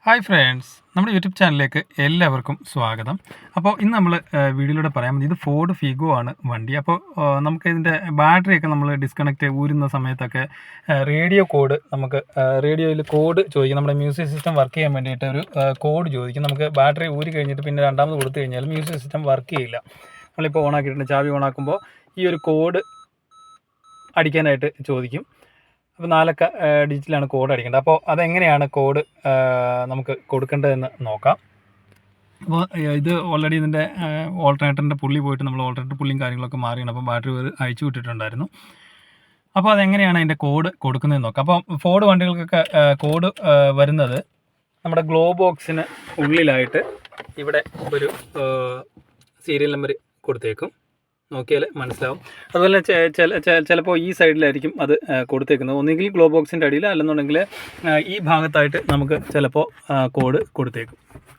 Hi friends, നമ്മുടെ YouTube ചാനലിലേക്ക് എല്ലാവർക്കും സ്വാഗതം. അപ്പോൾ ഇന്ന് നമ്മൾ വീഡിയോയിലൂടെ പറയാൻ ഇത് ഫോർഡ് ഫിഗോ ആണ് വണ്ടി. അപ്പോൾ നമുക്ക് ഇതിൻ്റെ ബാറ്ററിയൊക്കെ നമ്മൾ ഡിസ്കണക്റ്റ് ഊരുന്ന സമയത്തൊക്കെ റേഡിയോ കോഡ് നമുക്ക് റേഡിയോയിൽ കോഡ് ചോദിക്കും. നമ്മുടെ മ്യൂസിക് സിസ്റ്റം വർക്ക് ചെയ്യാൻ വേണ്ടിയിട്ട് ഒരു കോഡ് ചോദിക്കും. നമുക്ക് ബാറ്ററി ഊരി കഴിഞ്ഞിട്ട് പിന്നെ രണ്ടാമത് കൊടുത്തു കഴിഞ്ഞാൽ മ്യൂസിക് സിസ്റ്റം വർക്ക് ചെയ്യില്ല. നമ്മളിപ്പോൾ ഓണാക്കിയിട്ടുണ്ട്, ചാവി ഓണാക്കുമ്പോൾ ഈ ഒരു കോഡ് അടിക്കാനായിട്ട് ചോദിക്കും. അപ്പോൾ 4 ഡിജിറ്റിലാണ് കോഡ് അടിക്കേണ്ടത്. അപ്പോൾ അതെങ്ങനെയാണ് കോഡ് നമുക്ക് കൊടുക്കേണ്ടതെന്ന് നോക്കാം. അപ്പോൾ ഇത് ഓൾറെഡി ഇതിൻ്റെ ഓൾട്ടർനേറ്ററിൻ്റെ പുള്ളി പോയിട്ട് നമ്മൾ ഓൾട്ടർനേറ്റർ പുള്ളിയും കാര്യങ്ങളൊക്കെ മാറിയാണ്. അപ്പോൾ ബാറ്ററി അയച്ചു വിട്ടിട്ടുണ്ടായിരുന്നു. അപ്പോൾ അതെങ്ങനെയാണ് അതിൻ്റെ കോഡ് കൊടുക്കുന്നതെന്ന് നോക്കാം. അപ്പോൾ ഫോർഡ് വണ്ടികൾക്കൊക്കെ കോഡ് വരുന്നത് നമ്മുടെ ഗ്ലോ ബോക്സിന് ഉള്ളിലായിട്ട് ഇവിടെ ഒരു സീരിയൽ നമ്പർ കൊടുത്തേക്കും. നോക്കിയാൽ മനസ്സിലാവും. അതുപോലെ ചിലപ്പോൾ ഈ സൈഡിലായിരിക്കും അത് കൊടുത്തേക്കുന്നത്. ഒന്നുകിൽ ഗ്ലോ ബോക്സിൻ്റെ അടിയിൽ, അല്ലെന്നുണ്ടെങ്കിൽ ഈ ഭാഗത്തായിട്ട് നമുക്ക് ചിലപ്പോൾ കോഡ് കൊടുത്തേക്കും.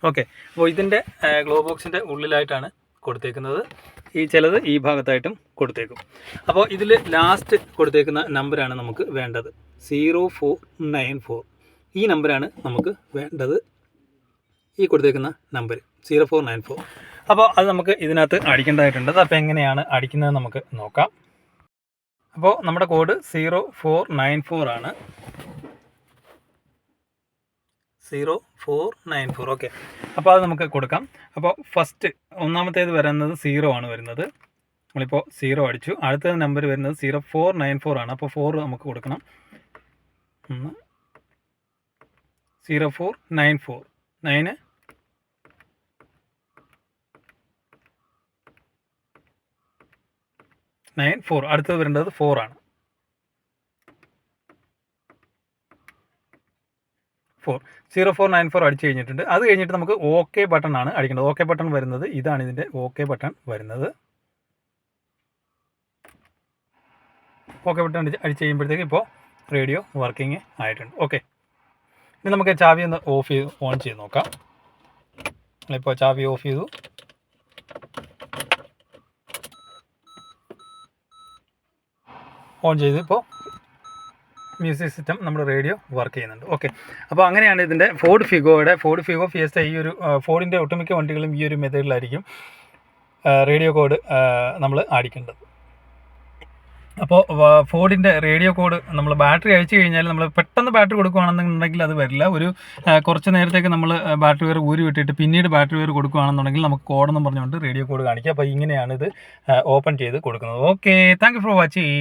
ഓക്കെ, അപ്പോൾ ഇതിൻ്റെ ഗ്ലോ ബോക്സിൻ്റെ ഉള്ളിലായിട്ടാണ് കൊടുത്തേക്കുന്നത്. ചിലത് ഈ ഭാഗത്തായിട്ടും കൊടുത്തേക്കും. അപ്പോൾ ഇതിൽ ലാസ്റ്റ് കൊടുത്തേക്കുന്ന നമ്പറാണ് നമുക്ക് വേണ്ടത്, 0494. ഈ നമ്പറാണ് നമുക്ക് വേണ്ടത്, ഈ കൊടുത്തേക്കുന്ന നമ്പർ 0494. അപ്പോൾ അത് നമുക്ക് ഇതിനകത്ത് അടിക്കേണ്ടതായിട്ടുണ്ട്. അപ്പോൾ എങ്ങനെയാണ് അടിക്കുന്നത് നമുക്ക് നോക്കാം. അപ്പോൾ നമ്മുടെ കോഡ് 0494 ആണ്. 0494. ഓക്കെ, അപ്പോൾ അത് നമുക്ക് കൊടുക്കാം. അപ്പോൾ ഫസ്റ്റ് ഒന്നാമത്തേത് വരുന്നത് 0 ആണ് വരുന്നത്. നമ്മളിപ്പോൾ 0 അടിച്ചു. അടുത്ത നമ്പർ വരുന്നത് 0494 ആണ്. അപ്പോൾ 4 നമുക്ക് കൊടുക്കണം. 0494 9 94. അടുത്തത് വരേണ്ടത് 4 ആണ്. 0494 അടിച്ചു കഴിഞ്ഞിട്ടുണ്ട്. അത് കഴിഞ്ഞിട്ട് നമുക്ക് ഓക്കെ ബട്ടൺ ആണ് അടിക്കേണ്ടത്. ഓക്കെ ബട്ടൺ വരുന്നത് ഇതാണ്, ഇതിൻ്റെ ഓക്കെ ബട്ടൺ വരുന്നത്. ഓക്കെ ബട്ടൺ അടിച്ച് കഴിയുമ്പോഴത്തേക്ക് ഇപ്പോൾ റേഡിയോ വർക്കിംഗ് ആയിട്ടുണ്ട്. ഓക്കെ, ഇനി നമുക്ക് ചാവി ഒന്ന് ഓൺ ചെയ്ത് നോക്കാം. ഇപ്പോൾ ചാവി ഓഫ് ചെയ്തു. ഓൺ ചെയ്ത് ഇപ്പോൾ മ്യൂസിക് സിസ്റ്റം നമ്മുടെ റേഡിയോ വർക്ക് ചെയ്യുന്നുണ്ട്. ഓക്കെ, അപ്പോൾ അങ്ങനെയാണ് ഇതിൻ്റെ ഫോർഡ് ഫിഗോ ഫിയസ്റ്റ, ഈ ഒരു ഫോർഡിൻ്റെ ഒട്ടുമിക്ക വണ്ടികളും ഈ ഒരു മെത്തേഡിലായിരിക്കും റേഡിയോ കോഡ് നമ്മൾ അടിക്കേണ്ടത്. അപ്പോൾ ഫോർഡിൻ്റെ റേഡിയോ കോഡ് നമ്മൾ ബാറ്ററി അയച്ചു കഴിഞ്ഞാൽ, നമ്മൾ പെട്ടെന്ന് ബാറ്ററി കൊടുക്കുകയാണെന്നുണ്ടെങ്കിൽ അത് വരില്ല. ഒരു കുറച്ച് നേരത്തേക്ക് നമ്മൾ ബാറ്ററി വയർ ഊരി വിട്ടിട്ട് പിന്നീട് ബാറ്ററി വയർ കൊടുക്കുകയാണെന്നുണ്ടെങ്കിൽ നമുക്ക് കോഡെന്നും പറഞ്ഞുകൊണ്ട് റേഡിയോ കോഡ് കാണിക്കുക. അപ്പോൾ ഇങ്ങനെയാണ് ഇത് ഓപ്പൺ ചെയ്ത് കൊടുക്കുന്നത്. Okay, thank you for watching.